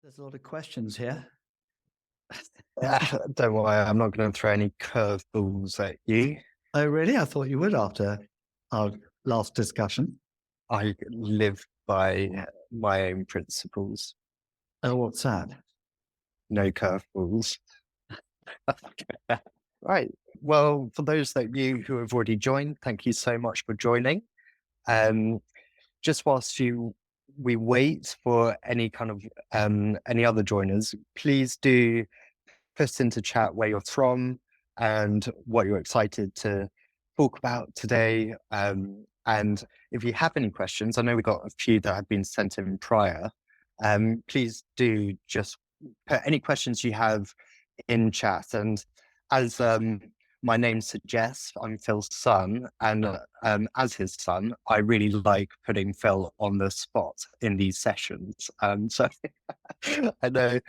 There's a lot of questions here. Don't worry, I'm not going to throw any curveballs at you. Oh, really? I thought you would after our last discussion. I live by my own principles. Oh, what's that? No curveballs. Right. Well, for those of you who have already joined, thank you so much for joining. Just whilst we wait for any kind of any other joiners, please do put into chat where you're from and what you're excited to talk about today. And if you have any questions, I know we got a few that have been sent in prior. Please do just put any questions you have in chat. And as my name suggests, I'm Phil's son, and as his son, I really like putting Phil on the spot in these sessions. So I know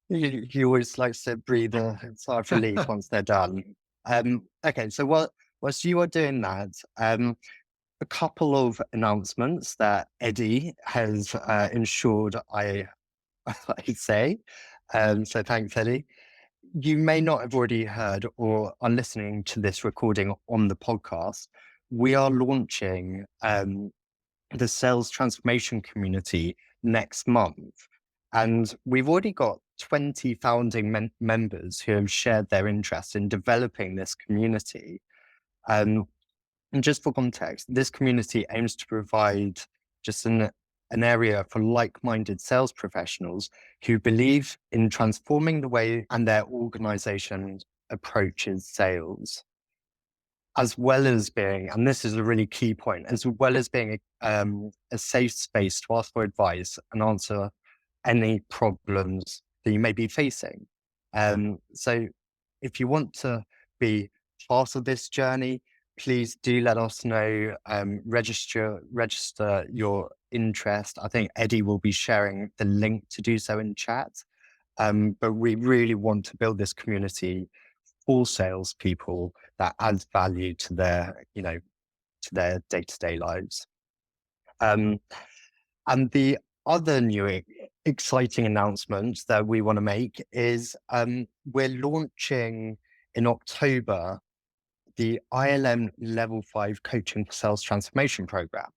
he always likes to breathe a sigh of relief once they're done. Okay, so whilst you are doing that, a couple of announcements that Eddie has ensured I say. So thanks, Eddie. You may not have already heard or are listening to this recording on the podcast. We are launching the sales transformation community next month. And we've already got 20 founding members who have shared their interest in developing this community. And just for context, this community aims to provide just an area for like-minded sales professionals who believe in transforming the way and their organization approaches sales, as well as being, and this is a really key point, as well as being a safe space to ask for advice and answer any problems that you may be facing. So if you want to be part of this journey, please do let us know, register your interest. I think Eddie will be sharing the link to do so in chat. But we really want to build this community for salespeople that adds value to their, to their day-to-day lives. And the other new exciting announcement that we want to make is we're launching in October the ILM Level 5 Coaching for Sales Transformation Program.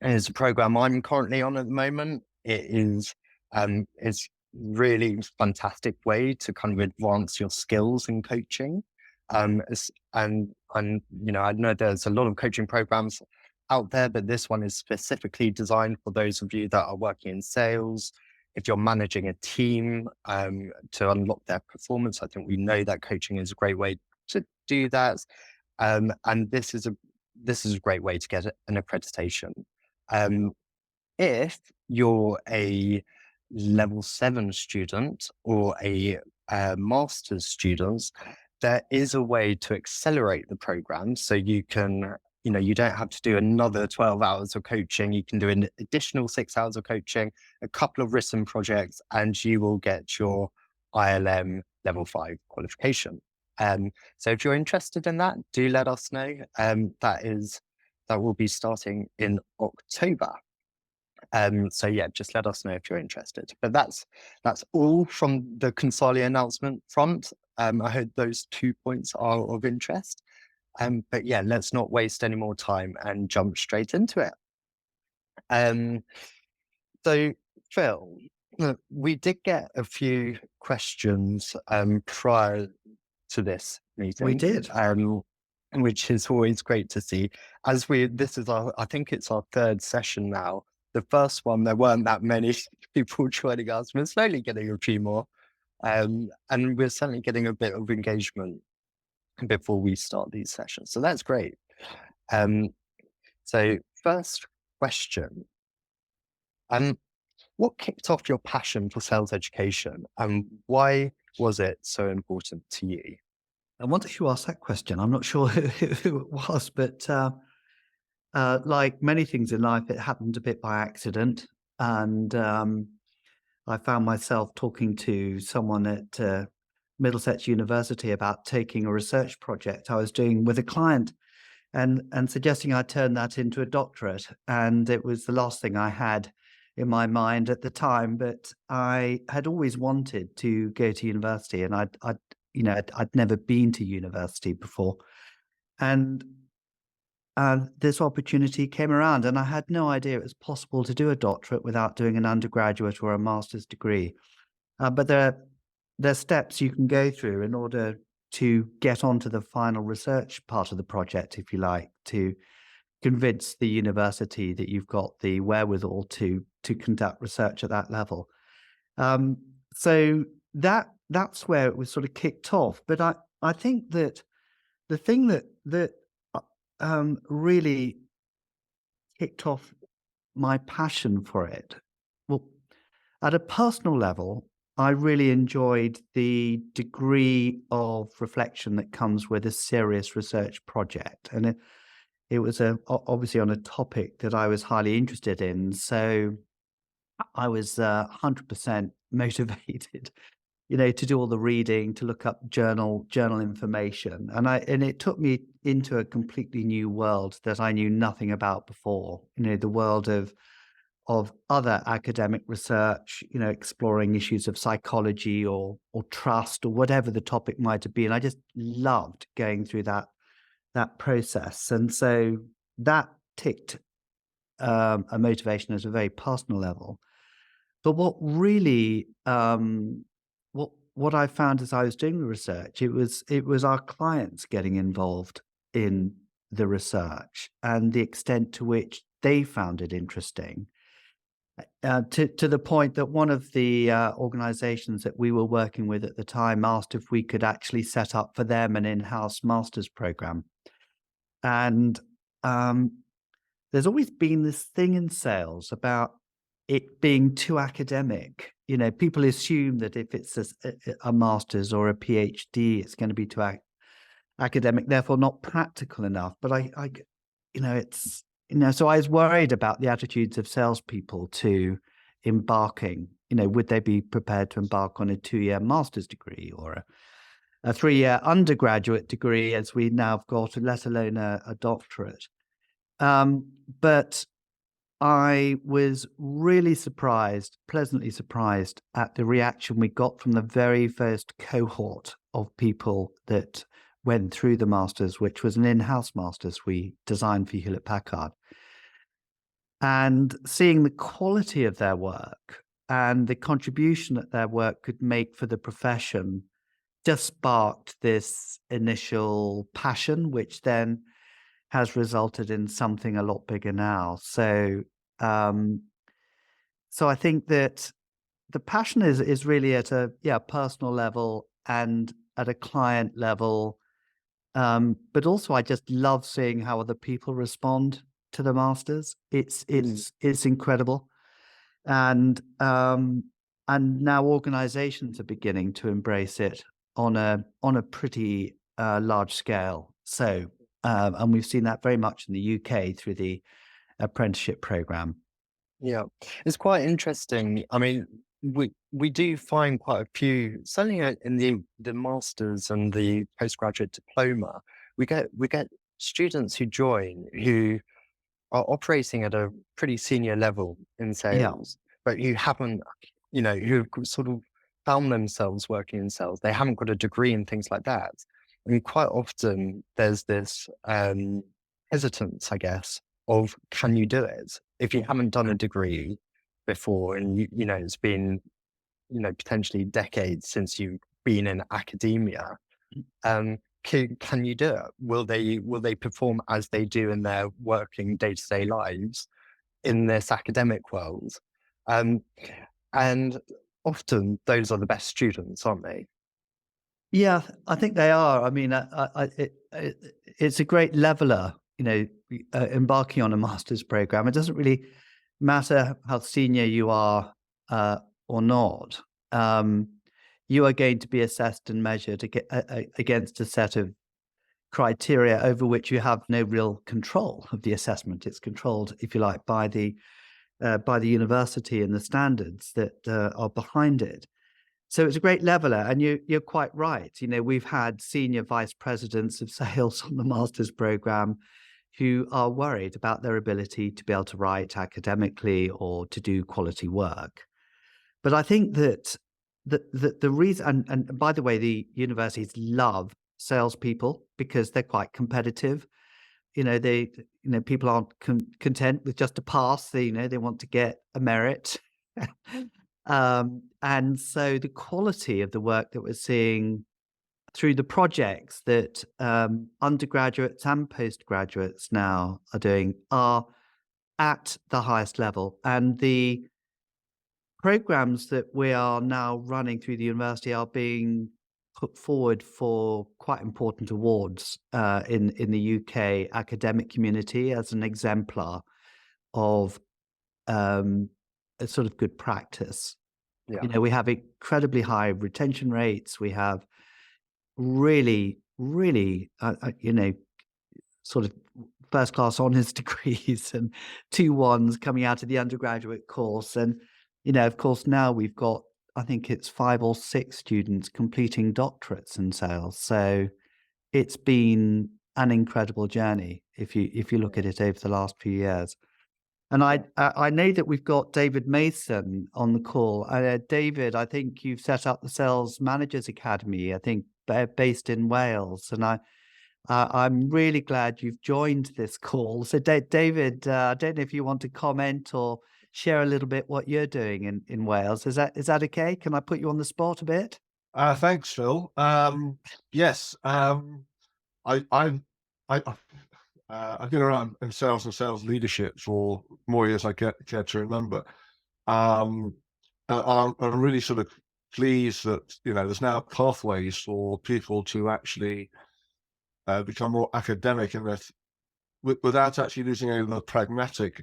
It's a program I'm currently on at the moment. It is it's really fantastic way to kind of advance your skills in coaching. And I know there's a lot of coaching programs out there, but this one is specifically designed for those of you that are working in sales. If you're managing a team to unlock their performance, I think we know that coaching is a great way to do that. And this is a great way to get an accreditation. If you're a level 7 student or a master's student, there is a way to accelerate the program. So you can, you don't have to do another 12 hours of coaching. You can do an additional 6 hours of coaching, a couple of written projects, and you will get your ILM level 5 qualification. So if you're interested in that, do let us know. That will be starting in October. So yeah, just let us know if you're interested. But that's all from the Consalia announcement front. I hope those 2 points are of interest. But yeah, let's not waste any more time and jump straight into it. So Phil, we did get a few questions prior to this meeting. We did. Which is always great to see. I think it's our third session now. The first one, there weren't that many people joining us. We're slowly getting a few more. And we're certainly getting a bit of engagement before we start these sessions. So that's great. So first question, what kicked off your passion for sales education and why was it so important to you? I wonder who asked that question. I'm not sure who it was, but like many things in life, it happened a bit by accident. And I found myself talking to someone at Middlesex University about taking a research project I was doing with a client and suggesting I turn that into a doctorate. And it was the last thing I had in my mind at the time, but I had always wanted to go to university, and I'd never been to university before, and this opportunity came around, and I had no idea it was possible to do a doctorate without doing an undergraduate or a master's degree. But there are steps you can go through in order to get onto the final research part of the project, if you like, to convince the university that you've got the wherewithal to conduct research at that level. Um, so that's where it was sort of kicked off. But I think that the thing that really kicked off my passion for it, well, at a personal level, I really enjoyed the degree of reflection that comes with a serious research project, and it was obviously on a topic that I was highly interested in. So I was 100% motivated, to do all the reading, to look up journal information, and it took me into a completely new world that I knew nothing about before. The world of other academic research, exploring issues of psychology or trust or whatever the topic might have been. I just loved going through that process, and so that ticked a motivation at a very personal level. But what I found as I was doing the research, it was our clients getting involved in the research and the extent to which they found it interesting. To the point that one of the organizations that we were working with at the time asked if we could actually set up for them an in-house master's program. And there's always been this thing in sales about it being too academic. People assume that if it's a master's or a PhD, it's going to be too academic, therefore not practical enough. But it's so I was worried about the attitudes of salespeople to embarking. Would they be prepared to embark on a 2-year master's degree or a 3-year undergraduate degree, as we now have got, let alone a doctorate? But I was really surprised, pleasantly surprised, at the reaction we got from the very first cohort of people that went through the masters, which was an in-house masters we designed for Hewlett-Packard. And seeing the quality of their work and the contribution that their work could make for the profession just sparked this initial passion, which then has resulted in something a lot bigger now. So I think that the passion is really at a personal level and at a client level. But also I just love seeing how other people respond to the masters. It's incredible. And now organizations are beginning to embrace it on a pretty large scale. So and we've seen that very much in the UK through the apprenticeship program. Yeah, it's quite interesting. I mean, we do find quite a few, certainly in the masters and the postgraduate diploma, we get students who join who are operating at a pretty senior level in Yeah. sales, but who haven't, who've sort of found themselves working in sales. They haven't got a degree and things like that. I mean, quite often there's this hesitance, I guess, of can you do it if you haven't done a degree before, and it's been potentially decades since you've been in academia. Can you do it? Will they perform as they do in their working day-to-day lives in this academic world? And often those are the best students, aren't they? Yeah, I think they are. I mean, it's a great leveler, embarking on a master's program. It doesn't really matter how senior you are or not. You are going to be assessed and measured against a set of criteria over which you have no real control of the assessment. It's controlled, if you like, by the university and the standards that are behind it. So it's a great leveler, and you're quite right. We've had senior vice presidents of sales on the master's program who are worried about their ability to be able to write academically or to do quality work. But I think that the reason, and by the way, the universities love salespeople because they're quite competitive. People aren't content with just a pass. They want to get a merit. And so the quality of the work that we're seeing through the projects that undergraduates and postgraduates now are doing are at the highest level. And the programs that we are now running through the university are being put forward for quite important awards in the UK academic community as an exemplar of a sort of good practice. Yeah. We have incredibly high retention rates. We have really, really, sort of first class honors degrees and 2-1s coming out of the undergraduate course. And, of course, now we've got, I think it's 5 or 6 students completing doctorates in sales. So it's been an incredible journey if you look at it over the last few years. And I know that we've got David Mason on the call. David, I think you've set up the Sales Managers Academy, I think based in Wales. And I'm really glad you've joined this call. So David, I don't know if you want to comment or share a little bit what you're doing in Wales. Is that okay? Can I put you on the spot a bit? Thanks, Phil. Yes, I, I, I, I've been around in sales and sales leadership for more years I care to remember. I'm really sort of pleased that there's now pathways for people to actually become more academic in that without actually losing any of the pragmatic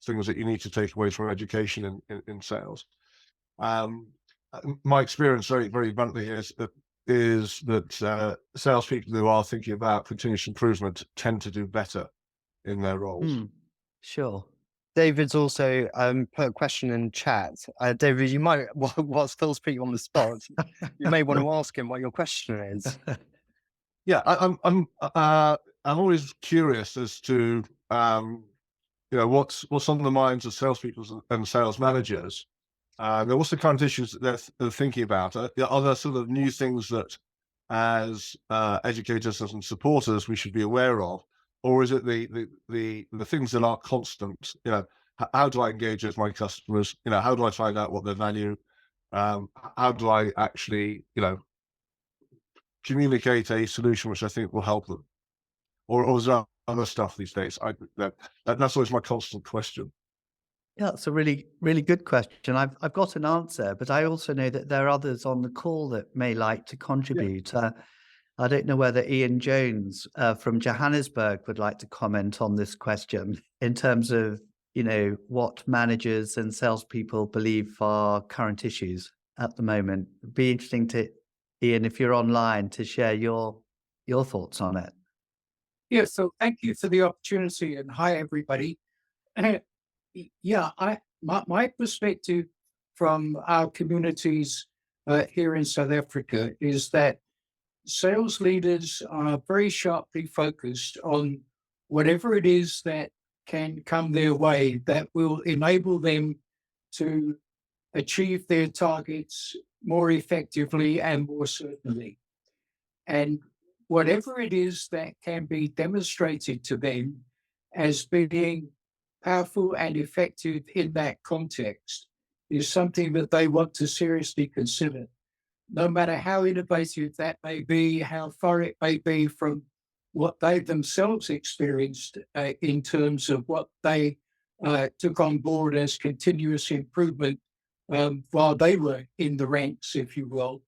things that you need to take away from education in sales. My experience, very, very bluntly, is that salespeople who are thinking about continuous improvement tend to do better in their roles. Sure. David's also put a question in chat. David, you might, whilst Phil's putting you on the spot, you may want to ask him what your question is. Yeah, I'm always curious as to what's on the minds of salespeople and sales managers. What's the kind of issues that they're thinking about? Are there sort of new things that, as educators and supporters, we should be aware of, or is it the things that are constant? How do I engage with my customers? How do I find out what they value? How do I actually, communicate a solution which I think will help them? Or is there other stuff these days? That's always my constant question. Yeah, it's a really, really good question. I've got an answer, but I also know that there are others on the call that may like to contribute. I don't know whether Ian Jones from Johannesburg would like to comment on this question in terms of, what managers and salespeople believe are current issues at the moment. It'd be interesting to, Ian, if you're online, to share your thoughts on it. Yeah, so thank you for the opportunity, and hi everybody. Yeah, my perspective from our communities here in South Africa is that sales leaders are very sharply focused on whatever it is that can come their way that will enable them to achieve their targets more effectively and more certainly. And whatever it is that can be demonstrated to them as being powerful and effective in that context is something that they want to seriously consider, no matter how innovative that may be, how far it may be from what they themselves experienced in terms of what they took on board as continuous improvement while they were in the ranks, if you will.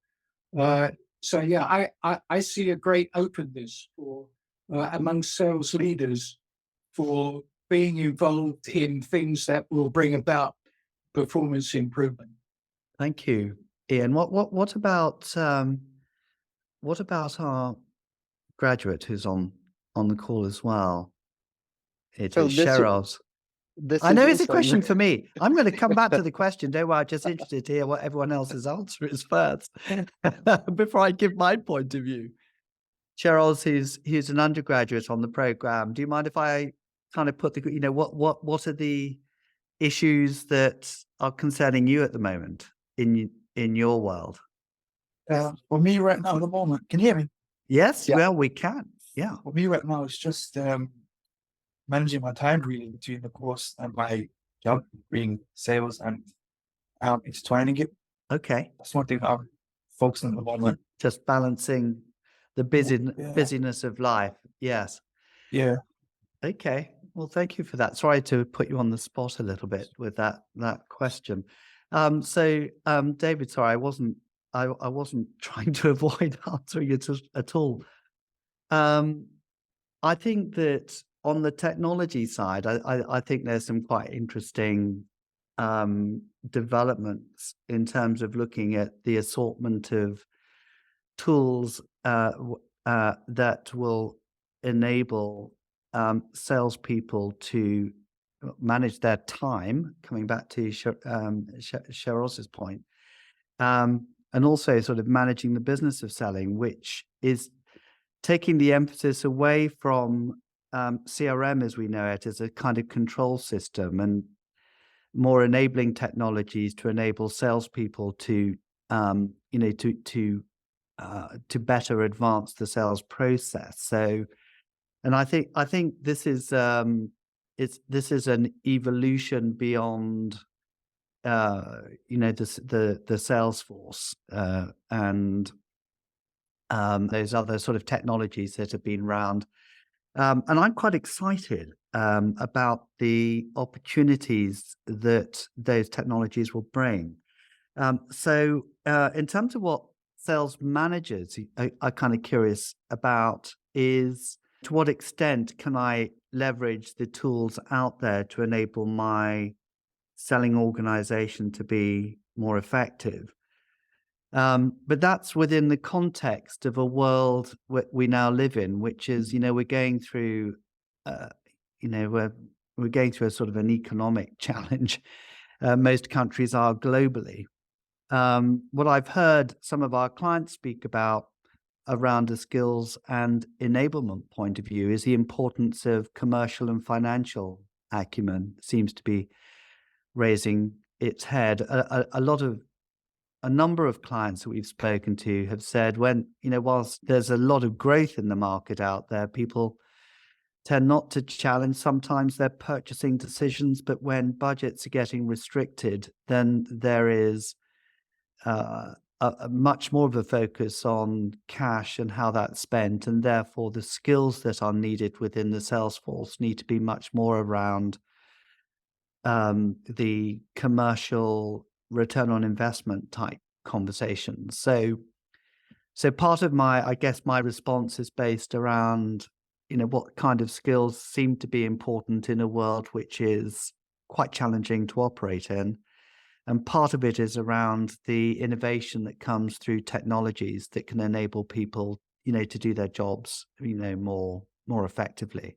So yeah, I see a great openness for among sales leaders for being involved in things that will bring about performance improvement. Thank you, Ian. What about our graduate who's on the call as well? It So is this- Sherrod. This I know is it's a also- question for me. I'm going to come back to the question. Don't worry, I'm just interested to hear what everyone else's answer is first before I give my point of view. Cheryl's who's an undergraduate on the program. Do you mind if I kind of put what are the issues that are concerning you at the moment in your world? For me right now, at the moment, can you hear me? Yes, Yeah. well, we can. Yeah. For me right now, it's just managing my time really between the course and my job, being sales and intertwining it. Okay. That's one thing I'm focusing on at the moment. Just balancing the busyness of life. Yes. Yeah. Okay. Well, thank you for that. Sorry to put you on the spot a little bit with that question. David, sorry, I wasn't trying to avoid answering it at all. I think that on the technology side, I think there's some quite interesting developments in terms of looking at the assortment of tools that will enable salespeople to manage their time, coming back to Cheryl's point, and also sort of managing the business of selling, which is taking the emphasis away from CRM as we know it as a kind of control system, and more enabling technologies to enable salespeople to better advance the sales process. So, and I think this is this is an evolution beyond the sales force and those other sort of technologies that have been around. And I'm quite excited about the opportunities that those technologies will bring. So in terms of what sales managers are kind of curious about is, to what extent can I leverage the tools out there to enable my selling organization to be more effective? But that's within the context of a world we now live in, which is, we're going through, we're going through a sort of an economic challenge. Most countries are globally. What I've heard some of our clients speak about around a skills and enablement point of view is the importance of commercial and financial acumen seems to be raising its head. A number of clients that we've spoken to have said whilst there's a lot of growth in the market out there, people tend not to challenge sometimes their purchasing decisions, but when budgets are getting restricted, then there is a much more of a focus on cash and how that's spent, and therefore the skills that are needed within the sales force need to be much more around the commercial return on investment type conversations. So part of my response is based around, what kind of skills seem to be important in a world which is quite challenging to operate in. And part of it is around the innovation that comes through technologies that can enable people, to do their jobs, more effectively.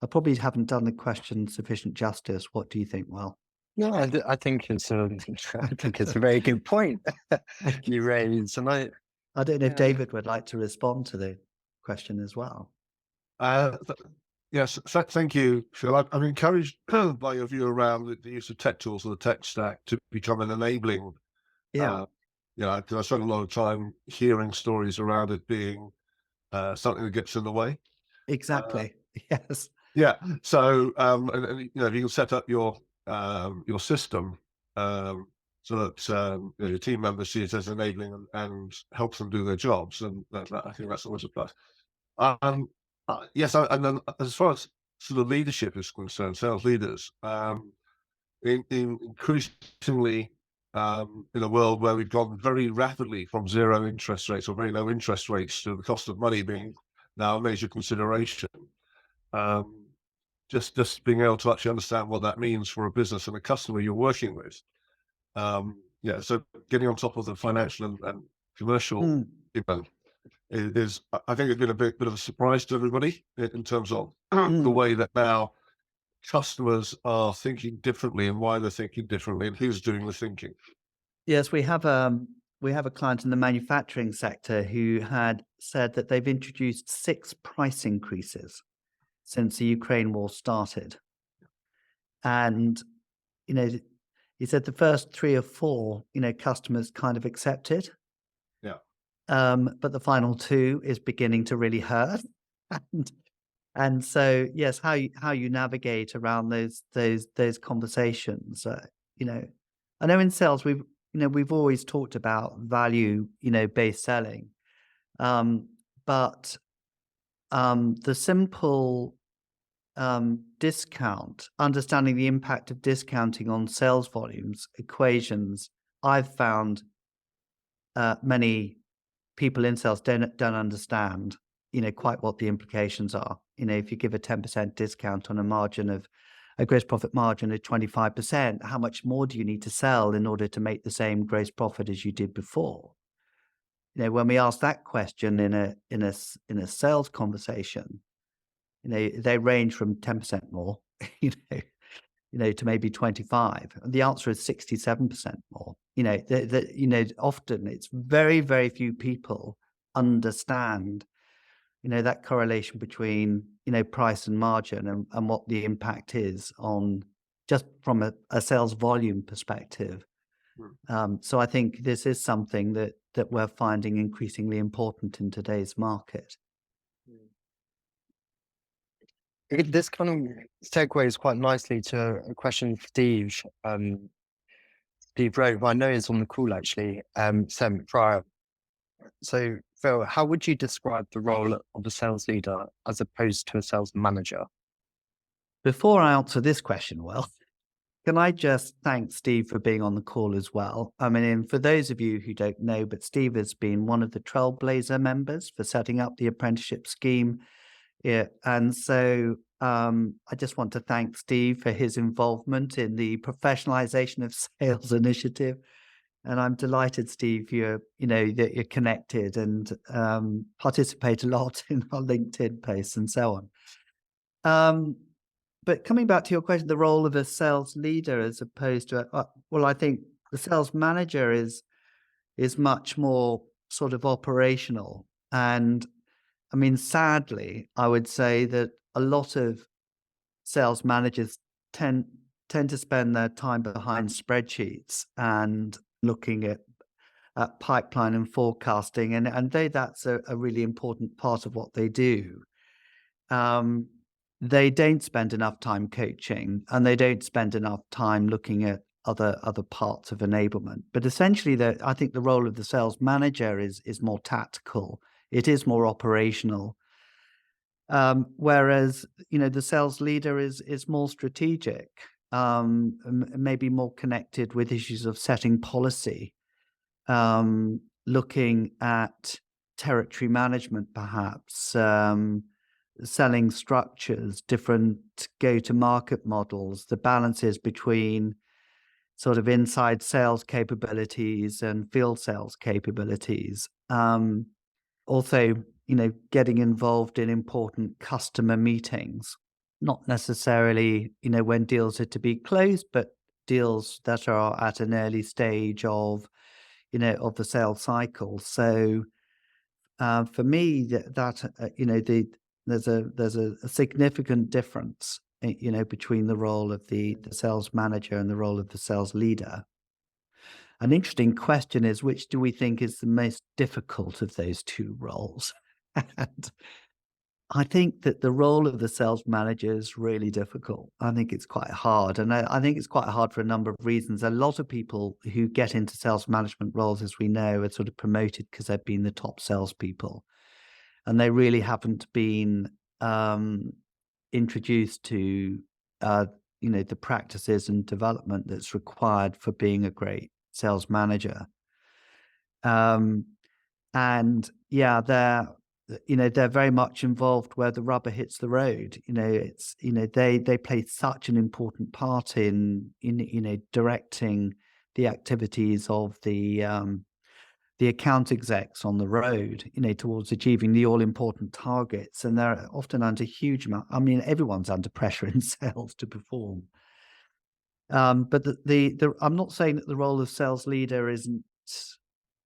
I probably haven't done the question sufficient justice. What do you think, Will? No, I think it's a very good point you raised, and I don't know if David would like to respond to the question as well. Yes, thank you, Phil. I'm encouraged by your view around the use of tech tools and the tech stack to become an enabling. Yeah. Because I spend a lot of time hearing stories around it being something that gets in the way. Exactly. Yes. Yeah. So, and if you can set up your system so that your team members see it as enabling and helps them do their jobs, and I think that's always a plus. Yes, and then as far as sort of leadership is concerned, sales leaders, increasingly in a world where we've gone very rapidly from zero interest rates or very low interest rates to the cost of money being now a major consideration. Just being able to actually understand what that means for a business and a customer you're working with. So getting on top of the financial and commercial is, I think, it's been a bit of a surprise to everybody in terms of the way that now customers are thinking differently and why they're thinking differently and who's doing the thinking. Yes, we have we have a client in the manufacturing sector who had said that they've introduced 6 price increases since the Ukraine war started. And, you know, he said the first 3 or 4, customers kind of accepted. Yeah. But the final 2 is beginning to really hurt. And so, yes, how you navigate around those conversations, I know in sales we've always talked about value, based selling, but the simple discount, understanding the impact of discounting on sales volumes equations, I've found many people in sales don't understand, quite what the implications are. If you give a 10% discount on a gross profit margin of 25%, how much more do you need to sell in order to make the same gross profit as you did before? When we ask that question in a sales conversation, they range from 10% more, to maybe 25. And the answer is 67% more. Often it's very, very few people understand, that correlation between, price and margin and what the impact is on just from a sales volume perspective. So I think this is something that we're finding increasingly important in today's market. This kind of segues quite nicely to a question Steve wrote, who I know is on the call actually, sent prior. So Phil, how would you describe the role of a sales leader as opposed to a sales manager? Before I answer this question, can I just thank Steve for being on the call as well? I mean, for those of you who don't know, but Steve has been one of the trailblazer members for setting up the apprenticeship scheme. Yeah, and so I just want to thank Steve for his involvement in the professionalization of sales initiative. And I'm delighted, Steve, that you're connected and participate a lot in our LinkedIn posts and so on. But coming back to your question, the role of a sales leader as opposed to, I think the sales manager is much more sort of operational. And I mean, sadly, I would say that a lot of sales managers tend to spend their time behind spreadsheets and looking at pipeline and forecasting, and that's a really important part of what they do. They don't spend enough time coaching, and they don't spend enough time looking at other parts of enablement. But essentially, I think the role of the sales manager is more tactical. It is more operational. Whereas, the sales leader is more strategic, maybe more connected with issues of setting policy, looking at territory management, perhaps, selling structures, different go-to-market models, the balances between sort of inside sales capabilities and field sales capabilities. Also, getting involved in important customer meetings, not necessarily, when deals are to be closed, but deals that are at an early stage of the sales cycle. So for me, there's a significant difference, between the role of the sales manager and the role of the sales leader. An interesting question is, which do we think is the most difficult of those two roles? And I think that the role of the sales manager is really difficult. I think it's quite hard. And I think it's quite hard for a number of reasons. A lot of people who get into sales management roles, as we know, are sort of promoted because they've been the top salespeople. And they really haven't been introduced to, the practices and development that's required for being a great sales manager. And yeah, they're very much involved where the rubber hits the road. They play such an important part in directing the activities of the account execs on the road, towards achieving the all important targets. And they're often under huge amount. I mean, everyone's under pressure in sales to perform. But I'm not saying that the role of sales leader isn't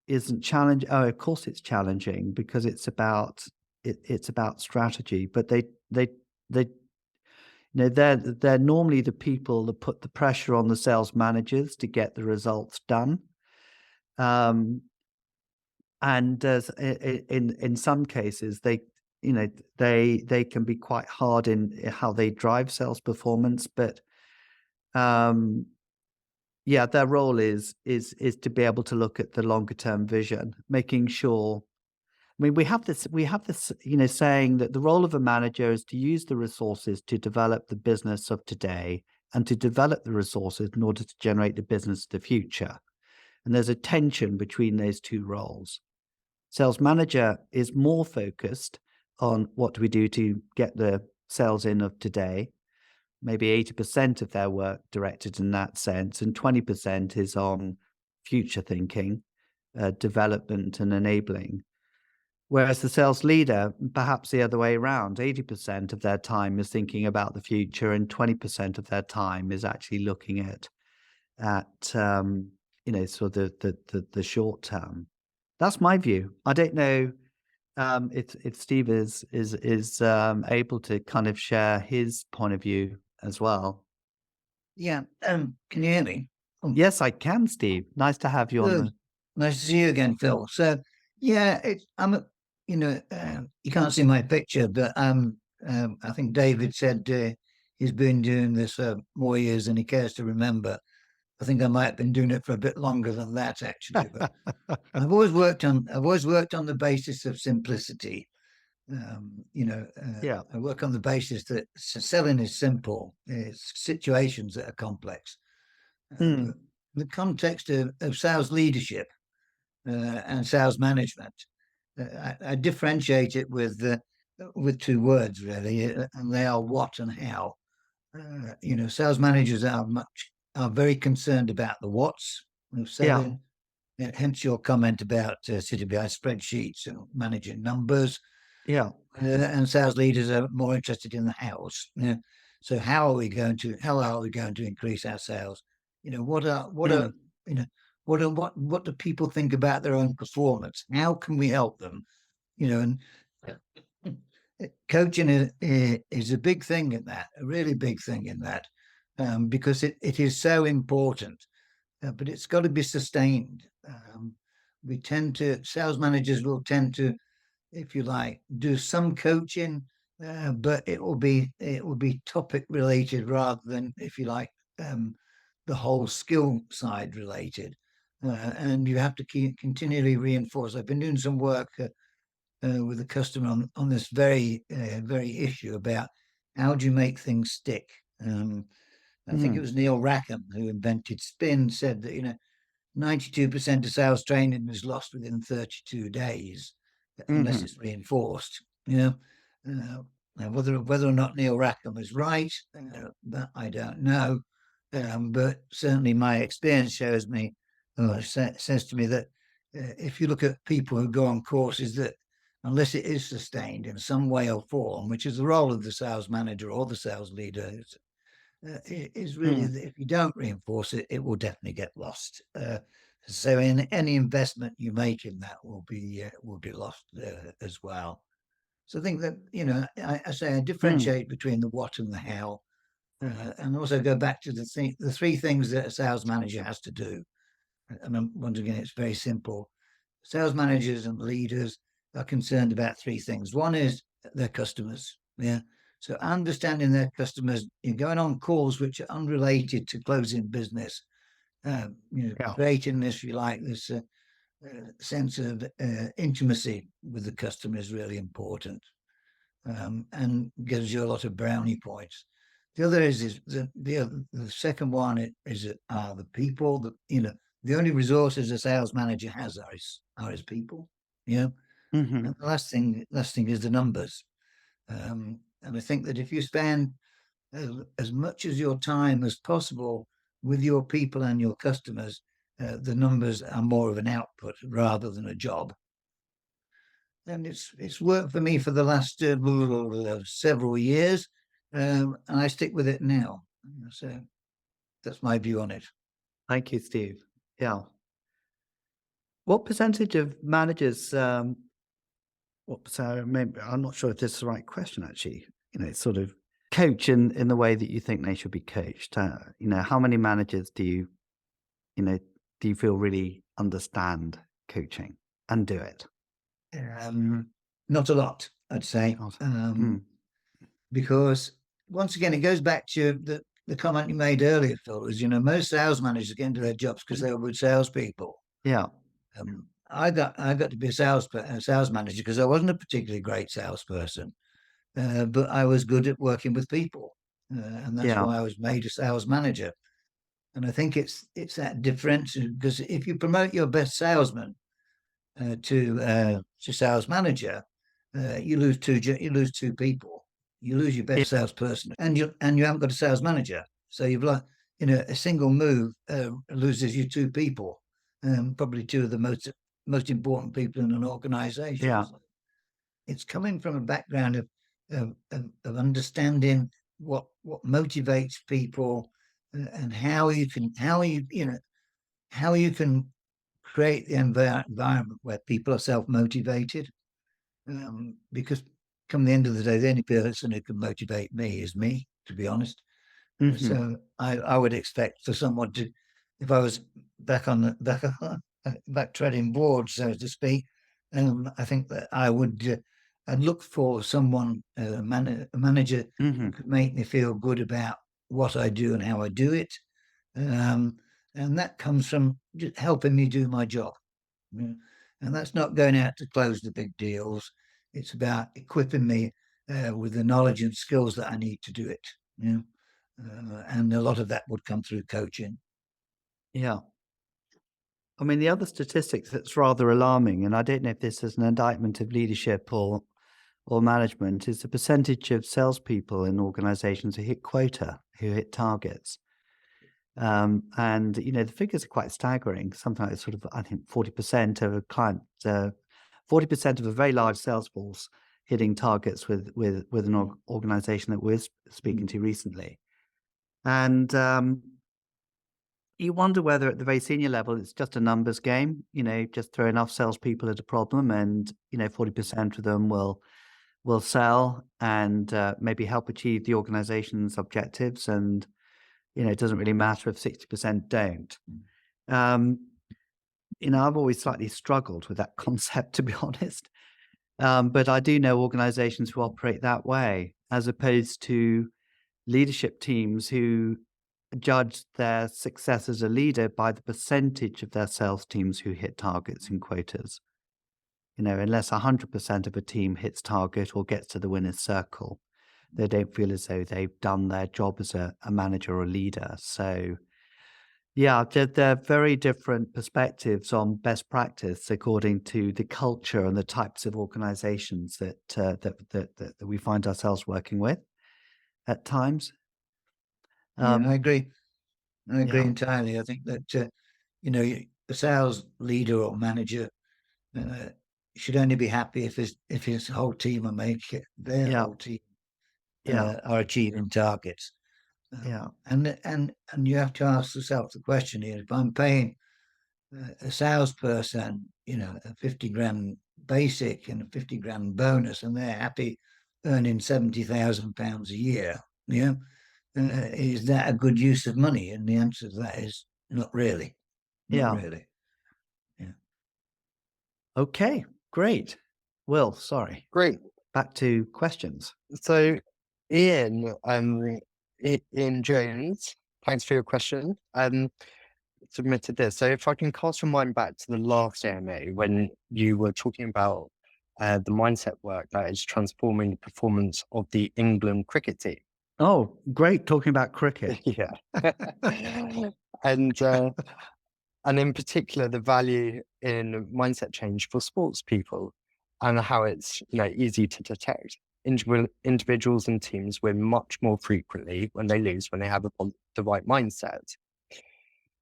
isn't challenging. Oh, of course it's challenging because it's about it's about strategy. But they they're normally the people that put the pressure on the sales managers to get the results done. And in some cases, they can be quite hard in how they drive sales performance, but yeah, their role is to be able to look at the longer term vision, making sure. I mean, we have this, saying that the role of a manager is to use the resources to develop the business of today and to develop the resources in order to generate the business of the future. And there's a tension between those two roles. Sales manager is more focused on what do we do to get the sales in of today. Maybe 80% of their work directed in that sense, and 20% is on future thinking, development and enabling. Whereas the sales leader, perhaps the other way around, 80% of their time is thinking about the future and 20% of their time is actually looking at sort of the short term. That's my view. I don't know if Steve is able to kind of share his point of view as well. Yeah. Can you hear me? Yes, I can, Steve. Nice to have you on the. Nice to see you again, Phil. So yeah, you can't see my picture, but I think David said he's been doing this more years than he cares to remember. I think I might have been doing it for a bit longer than that, actually. But I've always worked on the basis of simplicity. Yeah. I work on the basis that selling is simple. It's situations that are complex. The context of sales leadership and sales management, I differentiate it with two words really, and they are what and how. Sales managers are very concerned about the what's of selling. Yeah. Hence your comment about sitting behind spreadsheets and managing numbers. Yeah. And sales leaders are more interested in the hows. So how are we going to increase our sales? What do people think about their own performance? How can we help them? And coaching is a big thing in that, a really big thing in that, because it is so important, but it's got to be sustained. Sales managers will tend to, if you like, do some coaching, but it will be topic related rather than, if you like, the whole skill side related. And you have to continually reinforce. I've been doing some work with a customer on this very issue about how do you make things stick. I think it was Neil Rackham who invented spin, said that 92% of sales training is lost within 32 days unless it's reinforced. Now whether or not Neil Rackham is right, that I don't know. But certainly my experience shows me, says to me that if you look at people who go on courses, that unless it is sustained in some way or form, which is the role of the sales manager or the sales leader, is really that if you don't reinforce it, it will definitely get lost. So any investment you make in that will be lost as well. So I think that I differentiate between the what and the how, and also go back to the three things that a sales manager has to do. And once again, it's very simple. Sales managers and leaders are concerned about three things. One is their customers. Yeah. So understanding their customers, going on calls which are unrelated to closing business, creating this, if you like, this sense of intimacy with the customer is really important, and gives you a lot of brownie points. The other is the second one is the people. The only resources a sales manager has are his people. And the last thing is the numbers. And I think that if you spend as much of your time as possible with your people and your customers, the numbers are more of an output rather than a job. And it's worked for me for the last several years, and I stick with it now. So that's my view on it. Thank you, Steve. Yeah. What percentage of managers, maybe, I'm not sure if this is the right question, actually, sort of coach in the way that you think they should be coached? How many managers do you feel really understand coaching and do it? Not a lot, I'd say. Not- Because once again, it goes back to the comment you made earlier, Phil, is, most sales managers get into their jobs because they were good salespeople. Yeah. I got to be a sales manager because I wasn't a particularly great salesperson, but I was good at working with people, and that's Yeah. why I was made a sales manager. And I think it's that difference, because if you promote your best salesman to sales manager, you lose two people. You lose your best salesperson, and you haven't got a sales manager. So you've a single move loses you two people, probably two of the most important people in an organization. Yeah. So it's coming from a background of understanding what motivates people, and how you can create the environment where people are self-motivated. Because come the end of the day, the only person who can motivate me is me, to be honest. Mhm. So I would expect for someone to, if I was back treading board, so to speak, I think that I'd look for someone, a manager Mhm. who could make me feel good about what I do and how I do it. And that comes from just helping me do my job. Yeah. And that's not going out to close the big deals. It's about equipping me with the knowledge and skills that I need to do it. And a lot of that would come through coaching. Yeah. I mean, the other statistics that's rather alarming, and I don't know if this is an indictment of leadership or management, is the percentage of salespeople in organizations who hit quota, who hit targets. And the figures are quite staggering. Sometimes sort of, I think, 40% of a client, 40% of a very large sales force hitting targets with an organization that we're speaking to recently. And you wonder whether at the very senior level it's just a numbers game. Just throw enough salespeople at a problem, and 40% of them will sell and maybe help achieve the organization's objectives, and it doesn't really matter if 60% don't. I've always slightly struggled with that concept, to be honest. But I do know organizations who operate that way, as opposed to leadership teams who judge their success as a leader by the percentage of their sales teams who hit targets and quotas. Unless 100% of a team hits target or gets to the winner's circle, they don't feel as though they've done their job as a manager or leader. So, yeah, they're very different perspectives on best practice according to the culture and the types of organizations that we find ourselves working with at times. Yeah, I agree. I agree Yeah. entirely. I think that a sales leader or manager should only be happy if his whole team are making their Yeah. whole team Yeah. are achieving targets. Yeah. And you have to ask yourself the question here: if I'm paying a salesperson, a 50 grand basic and a 50 grand bonus, and they're happy earning £70,000 a year, is that a good use of money? And the answer to that is not really. Not Yeah. really. Yeah. Okay, great. Will, sorry. Great. Back to questions. So, Ian, Ian Jones, thanks for your question. Submitted this. So, if I can cast your mind back to the last AMA when you were talking about the mindset work that is transforming the performance of the England cricket team. Oh, great. Talking about cricket. Yeah. And in particular, the value in mindset change for sports people, and how it's easy to detect. Individuals and teams win much more frequently when they lose when they have the right mindset.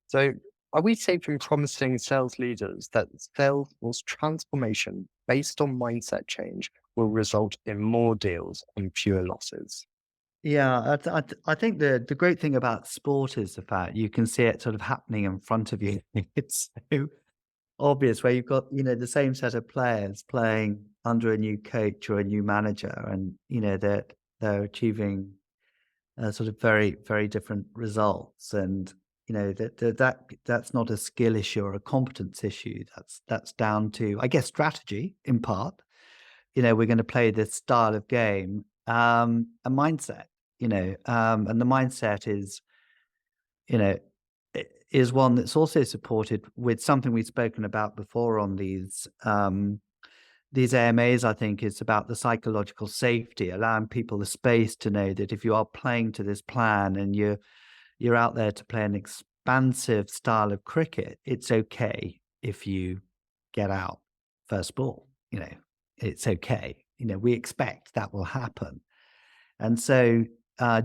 So, are we safely promising sales leaders that sales transformation based on mindset change will result in more deals and fewer losses? Yeah, I think the great thing about sport is the fact you can see it sort of happening in front of you. It's so obvious where you've got, the same set of players playing under a new coach or a new manager, and, they're achieving sort of very, very different results. And, that's not a skill issue or a competence issue. That's down to, I guess, strategy in part. We're going to play this style of game, a mindset, and the mindset you know, is one that's also supported with something we've spoken about before on these AMAs. I think it's about the psychological safety, allowing people the space to know that if you are playing to this plan and you're out there to play an expansive style of cricket, it's okay if you get out first ball. It's okay. We expect that will happen. And so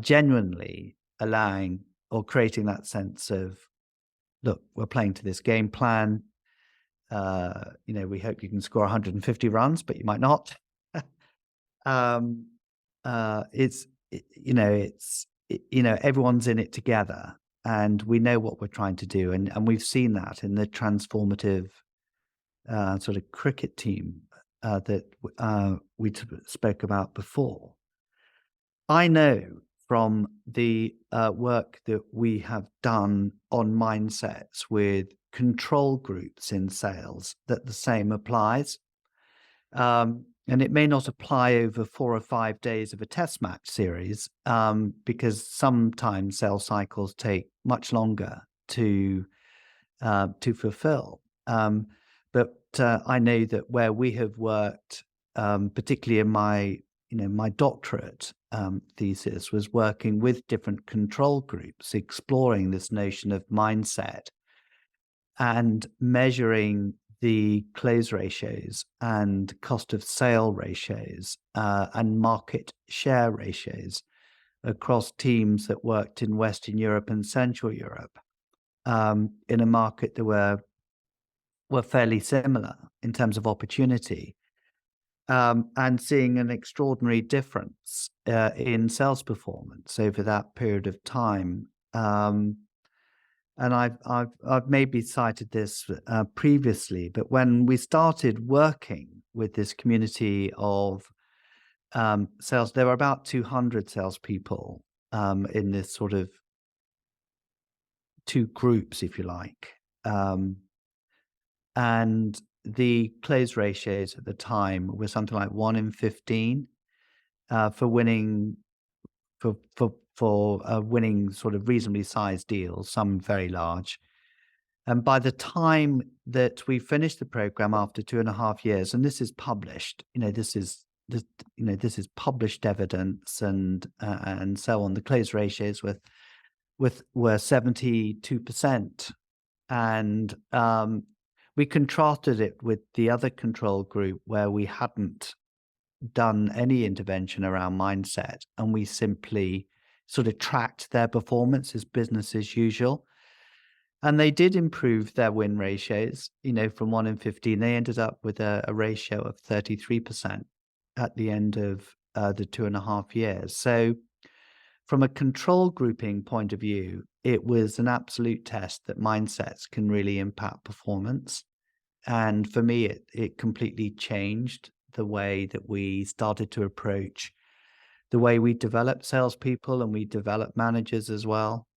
genuinely allowing or creating that sense of, look, we're playing to this game plan. We hope you can score 150 runs, but you might not. Everyone's in it together, and we know what we're trying to do. And we've seen that in the transformative sort of cricket team that we spoke about before. I know from the work that we have done on mindsets with control groups in sales that the same applies. And it may not apply over 4 or 5 days of a test match series, because sometimes sales cycles take much longer to fulfill. But I know that where we have worked, particularly in my doctorate thesis, was working with different control groups, exploring this notion of mindset and measuring the close ratios and cost of sale ratios and market share ratios across teams that worked in Western Europe and Central Europe, in a market that were fairly similar in terms of opportunity. And seeing an extraordinary difference in sales performance over that period of time. And I've maybe cited this previously, but when we started working with this community of sales, there were about 200 salespeople in this sort of two groups, if you like. And the close ratios at the time were something like 1 in 15 for winning winning sort of reasonably sized deals, some very large. And by the time that we finished the program after 2.5 years, and this is published, this is published evidence and so on, the close ratios were 72%, and we contrasted it with the other control group where we hadn't done any intervention around mindset, and we simply sort of tracked their performance as business as usual. And they did improve their win ratios, from 1 in 15. They ended up with a ratio of 33% at the end of the 2.5 years. So from a control grouping point of view, it was an absolute test that mindsets can really impact performance. And for me, it completely changed the way that we started to approach the way we develop salespeople, and we develop managers as well.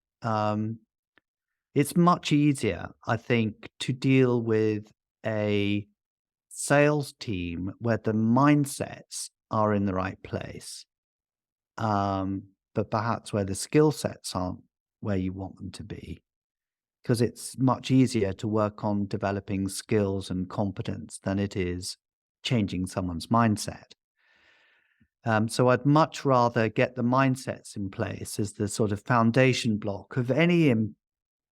It's much easier, I think, to deal with a sales team where the mindsets are in the right place, but perhaps where the skill sets aren't where you want them to be, because it's much easier to work on developing skills and competence than it is changing someone's mindset. So I'd much rather get the mindsets in place as the sort of foundation block of any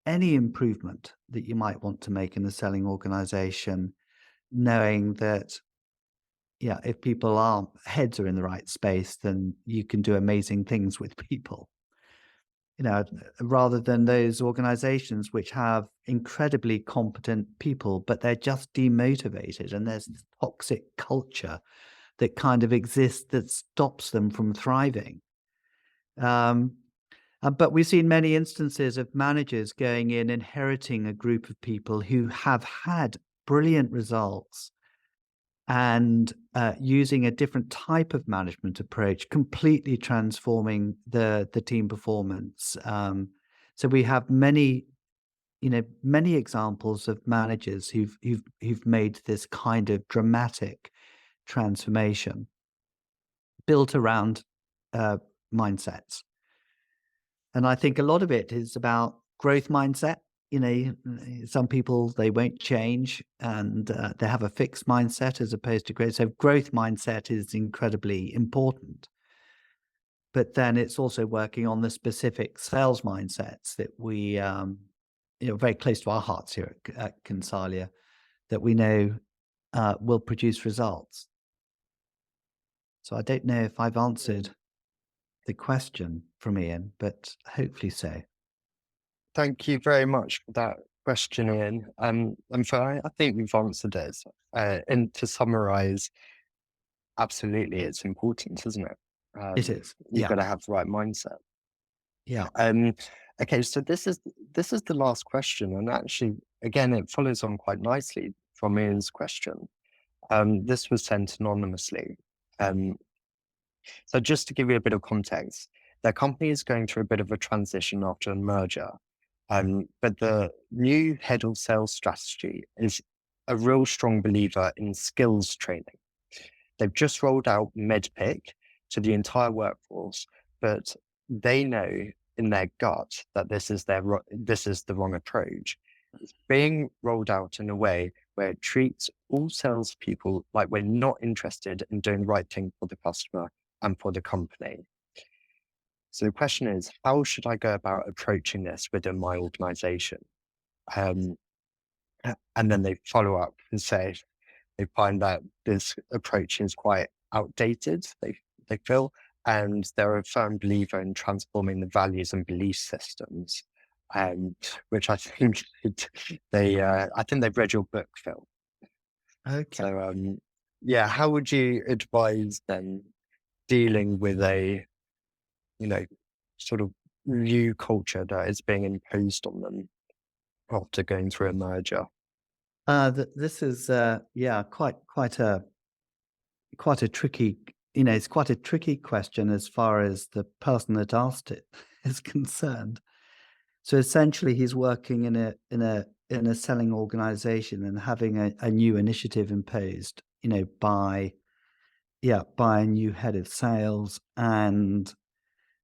improvement that you might want to make in the selling organization, knowing that, if people's heads are in the right space, then you can do amazing things with people. Rather than those organizations which have incredibly competent people, but they're just demotivated, and there's this toxic culture that kind of exists that stops them from thriving. But we've seen many instances of managers going in, inheriting a group of people who have had brilliant results, and using a different type of management approach, completely transforming the team performance. So we have many examples of managers who've made this kind of dramatic transformation built around mindsets. And I think a lot of it is about growth mindset. Some people, they won't change, and they have a fixed mindset as opposed to growth. So growth mindset is incredibly important. But then it's also working on the specific sales mindsets that we, very close to our hearts here at Consalia, that we know will produce results. So I don't know if I've answered the question from Ian, but hopefully so. Thank you very much for that question, Ian. And I think we've answered it. And to summarize, absolutely, it's important, isn't it? It is. You've Yeah. got to have the right mindset. Yeah. Okay, so this is the last question, and actually, again, it follows on quite nicely from Ian's question. This was sent anonymously. So just to give you a bit of context, the company is going through a bit of a transition after a merger. But the new head of sales strategy is a real strong believer in skills training. They've just rolled out MedPick to the entire workforce, but they know in their gut that this is the wrong approach. It's being rolled out in a way where it treats all salespeople like we're not interested in doing the right thing for the customer and for the company. So the question is, how should I go about approaching this within my organization? And then they follow up and say they find that this approach is quite outdated, they feel, and they're a firm believer in transforming the values and belief systems, which I think I think they've read your book, Phil. Okay. So how would you advise them dealing with a sort of new culture that is being imposed on them after going through a merger? This is quite a tricky, it's quite a tricky question as far as the person that asked it is concerned. So essentially, he's working in a selling organization and having a new initiative imposed, by a new head of sales, and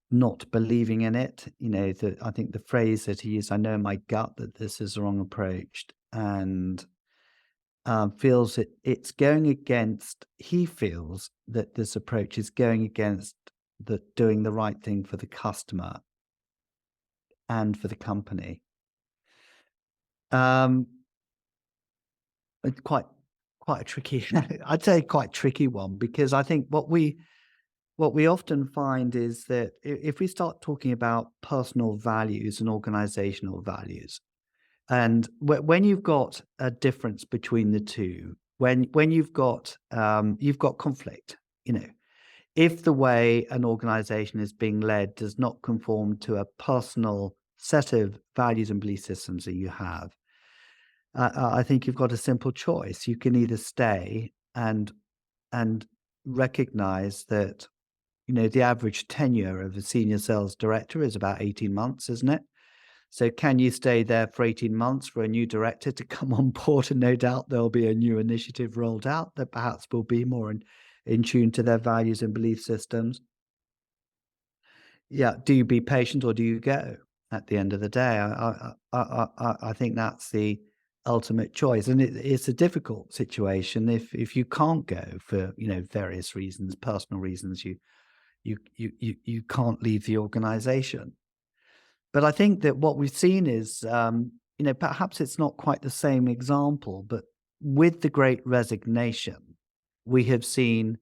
not believing in it. I think the phrase that he used, I know in my gut that this is the wrong approach, and feels it's going against, he feels that this approach is going against doing the right thing for the customer and for the company. It's quite a tricky, I'd say quite tricky one, because I think what we often find is that if we start talking about personal values and organizational values, and when you've got a difference between the two, when you've got conflict, if the way an organization is being led does not conform to a personal set of values and belief systems that you have, I think you've got a simple choice. You can either stay and recognize that, the average tenure of a senior sales director is about 18 months, isn't it? So can you stay there for 18 months for a new director to come on board? And no doubt there'll be a new initiative rolled out that perhaps will be more in tune to their values and belief systems. Yeah. Do you be patient or do you go at the end of the day? I think that's the ultimate choice. And it's a difficult situation if you can't go for, various reasons, personal reasons, you can't leave the organization. But I think that what we've seen is, perhaps it's not quite the same example, but with the Great Resignation, we have seen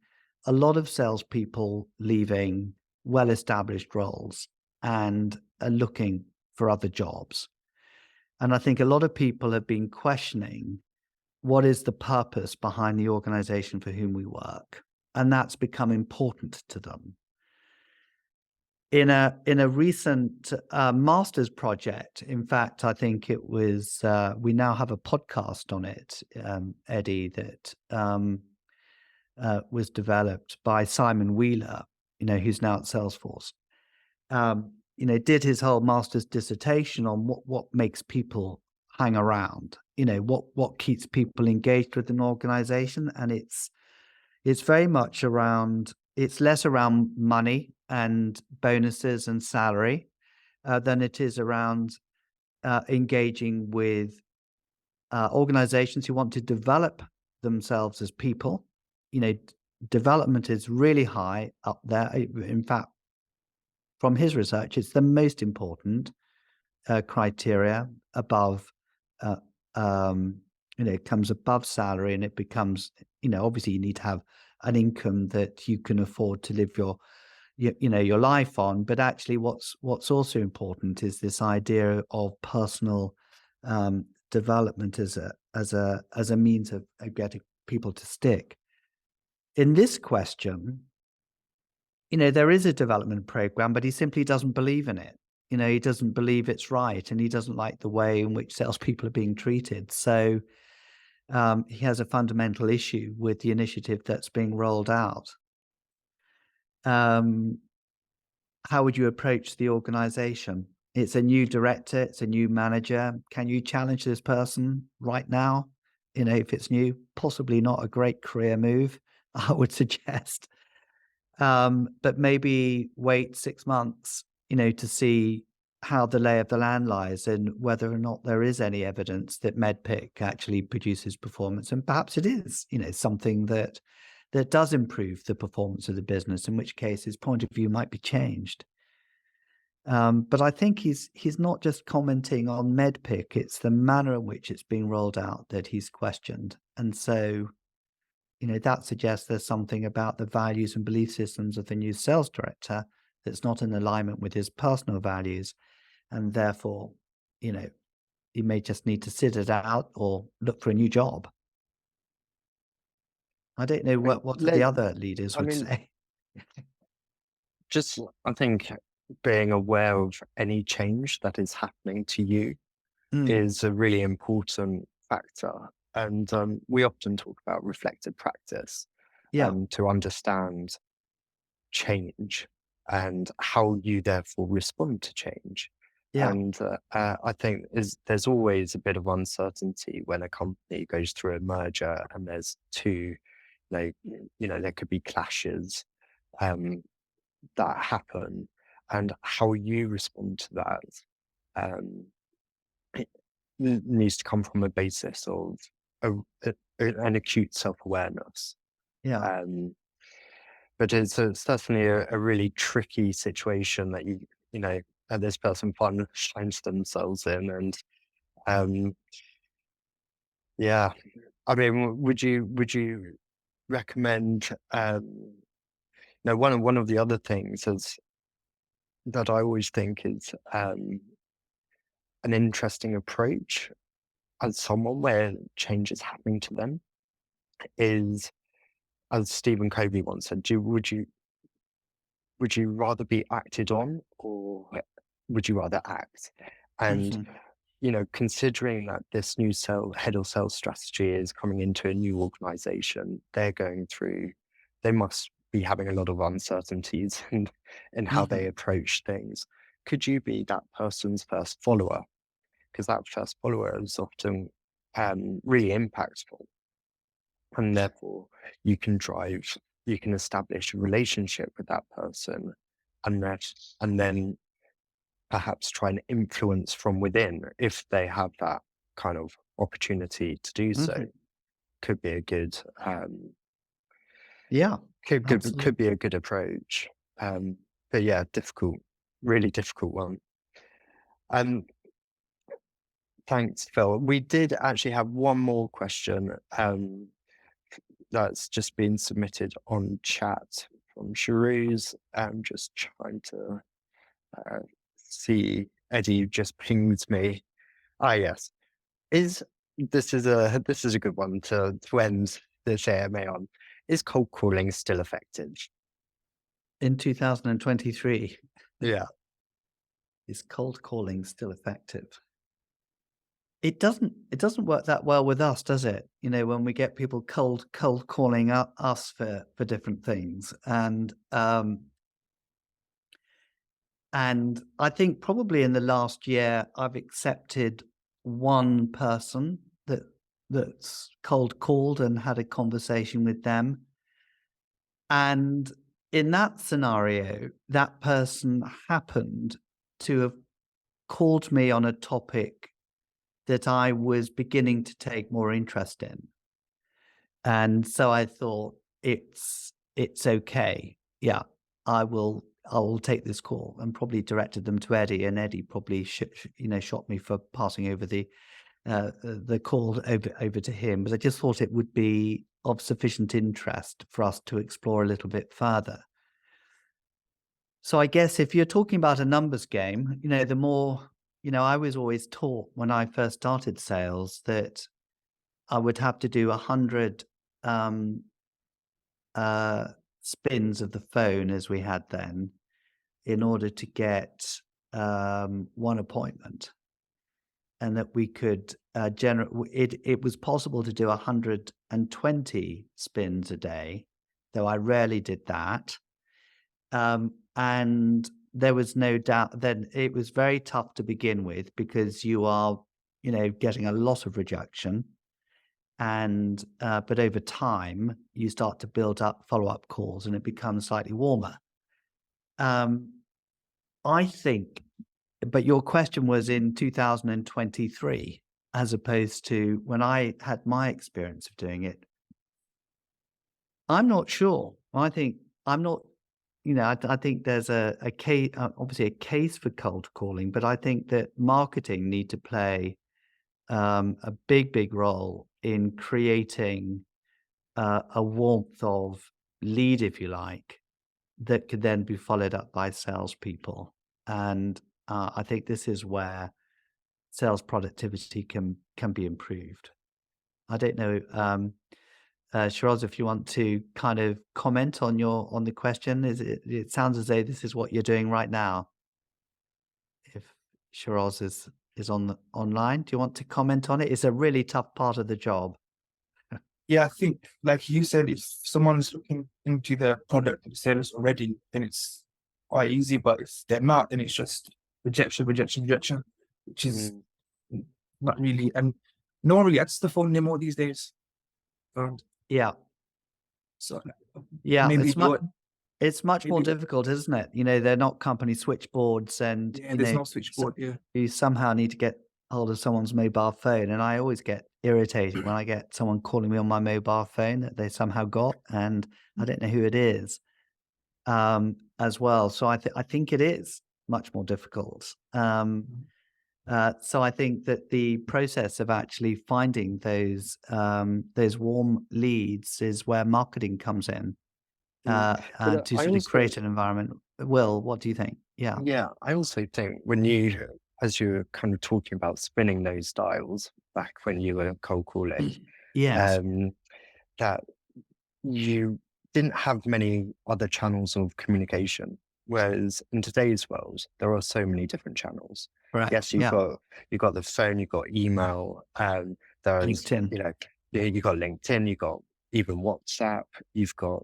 a lot of salespeople leaving well-established roles and are looking for other jobs. And I think a lot of people have been questioning, what is the purpose behind the organization for whom we work? And that's become important to them. in a recent master's project. In fact, I think it was we now have a podcast on it, Eddie, that was developed by Simon Wheeler, who's now at Salesforce. Did his whole master's dissertation on what makes people hang around, what keeps people engaged with an organization. And it's very much around, it's less around money and bonuses and salary than it is around engaging with organizations who want to develop themselves as people. Development is really high up there. In fact, from his research, it's the most important criteria above, it comes above salary, and it becomes, obviously you need to have an income that you can afford to live your life on. But actually what's also important is this idea of personal development as a means of getting people to stick. In this question, there is a development program, but he simply doesn't believe in it. He doesn't believe it's right, and he doesn't like the way in which salespeople are being treated. So he has a fundamental issue with the initiative that's being rolled out. How would you approach the organization? It's a new director, it's a new manager. Can you challenge this person right now? If it's new, possibly not a great career move, I would suggest. But maybe wait 6 months, to see how the lay of the land lies and whether or not there is any evidence that MedPick actually produces performance. And perhaps it is, something that does improve the performance of the business, in which case his point of view might be changed. But I think he's not just commenting on MedPick, it's the manner in which it's being rolled out that he's questioned. And so, that suggests there's something about the values and belief systems of the new sales director that's not in alignment with his personal values. And therefore, he may just need to sit it out or look for a new job. I don't know what the other leaders would say. Just, I think, being aware of any change that is happening to you is a really important factor. And we often talk about reflective practice to understand change and how you therefore respond to change. Yeah. And I think there's always a bit of uncertainty when a company goes through a merger and there's two, there could be clashes that happen, and how you respond to that it needs to come from a basis of an acute self-awareness. Yeah. But it's definitely a really tricky situation that that this person finds themselves in. And yeah, I mean, would you recommend one of the other things is that I always think is an interesting approach as someone where change is happening to them is, as Stephen Covey once said, would you rather be acted on, or would you rather act? And considering that this new head of sales strategy is coming into a new organization, they must be having a lot of uncertainties in how they approach things. Could you be that person's first follower? Because that first follower is often really impactful. And therefore you can establish a relationship with that person, and then perhaps try and influence from within if they have that kind of opportunity to do so. Could be a good could be a good approach. But yeah, really difficult one. Thanks, Phil. We did actually have one more question that's just been submitted on chat from Sharuz. I'm just trying to see. Eddie just pinged me. Yes. This is a good one to end this AMA on. Is cold calling still effective? In 2023? Yeah. Is cold calling still effective? It doesn't work that well with us, does it? You know, when we get people cold calling us for different things. And I think probably in the last year I've accepted one person that's cold called and had a conversation with them. And in that scenario, that person happened to have called me on a topic that I was beginning to take more interest in. And so I thought it's okay. Yeah, I will take this call, and probably directed them to Eddie, and Eddie probably shot me for passing over the call over to him. But I just thought it would be of sufficient interest for us to explore a little bit further. So I guess if you're talking about a numbers game, the more, I was always taught when I first started sales that I would have to do 100 spins of the phone, as we had then, in order to get one appointment, and that we could it was possible to do 120 spins a day, though I rarely did that. And there was no doubt then it was very tough to begin with, because you are, getting a lot of rejection. And but over time you start to build up follow-up calls, and it becomes slightly warmer. I think, but your question was in 2023, as opposed to when I had my experience of doing it. I'm not sure. I think I'm not, I think there's a case, obviously a case for cold calling, but I think that marketing need to play a big role in creating a warmth of lead, if you like, that could then be followed up by salespeople. And I think this is where sales productivity can be improved. I don't know, Shiraz, if you want to kind of comment on the question. It sounds as though this is what you're doing right now. If Shiraz is online, do you want to comment on it? It's a really tough part of the job. Yeah, I think, like you said, if someone's looking into their product and sales already, then it's quite easy. But if they're not, then it's just rejection, which is not really. And no one really answers the phone anymore these days. And Yeah. so, Yeah, maybe it's much more maybe- difficult, isn't it? They're not company switchboards, and yeah, there's no switchboard. Yeah, you somehow need to get hold of someone's mobile phone. And I always get irritated when I get someone calling me on my mobile phone that they somehow got, and I don't know who it is, as well. So I think it is much more difficult. So I think that the process of actually finding those warm leads is where marketing comes in, But to I sort of also, create an environment. Will, what do you think? Yeah. yeah, I also think as you were kind of talking about spinning those dials back when you were cold calling, Yes. that you didn't have many other channels of communication. Whereas in today's world, there are so many different channels. Correct. Yes, you've got the phone, you've got email, there's LinkedIn. you've got LinkedIn, you've got even WhatsApp, you've got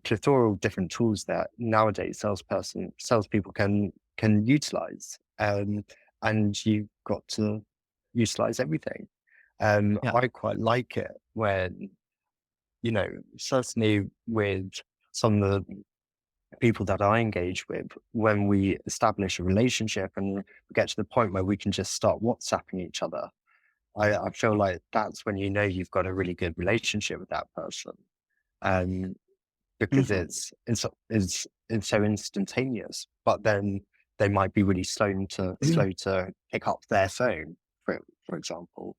plethora of different tools that nowadays salespeople can utilize. And you've got to utilize everything. I quite like it when, certainly with some of the people that I engage with, when we establish a relationship and we get to the point where we can just start WhatsApping each other, I feel like that's when you've got a really good relationship with that person. Because it's so instantaneous, but then they might be really slow to pick up their phone, for example.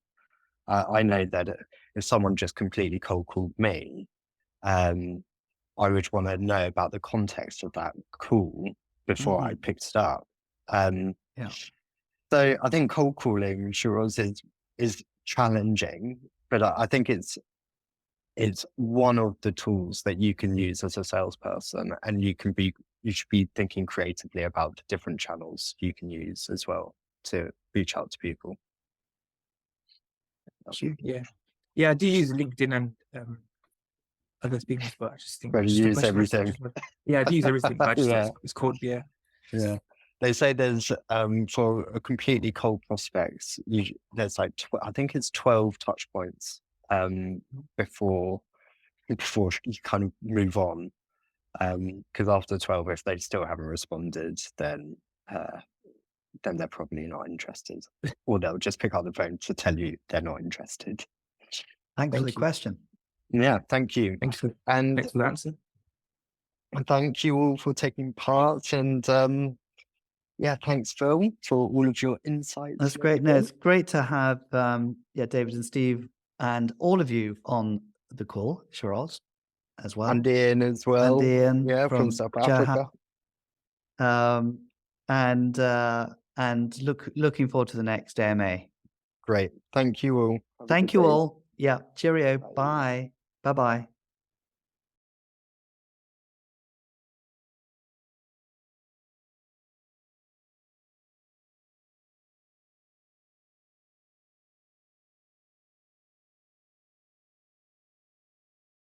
I know that if someone just completely cold called me, I would want to know about the context of that call before I picked it up. So I think cold calling, Shiraz, is challenging, but I think it's one of the tools that you can use as a salesperson, and you you should be thinking creatively about the different channels you can use as well to reach out to people. Yeah, I do use LinkedIn and other things, but I just think But just you the use question was everything. Yeah, I do use everything, but I just Yeah. it's called Yeah. They say there's for a completely cold prospect, there's like I think it's 12 touch points before you kind of move on. Because after 12, if they still haven't responded, then they're probably not interested, or they'll just pick up the phone to tell you they're not interested. Thanks for the you. question. Yeah, thank you. Thanks for And the answer. thank you all for taking part. And yeah, thanks, Phil, for all of your insights. That's great. No, it's great to have David and Steve and all of you on the call, Shiraz, as well. And Ian as well. And Ian Yeah, from South Africa. And looking forward to the next AMA. Great. Thank you all. Have a Thank good you day. all. Yeah. Cheerio. Bye. Bye-bye.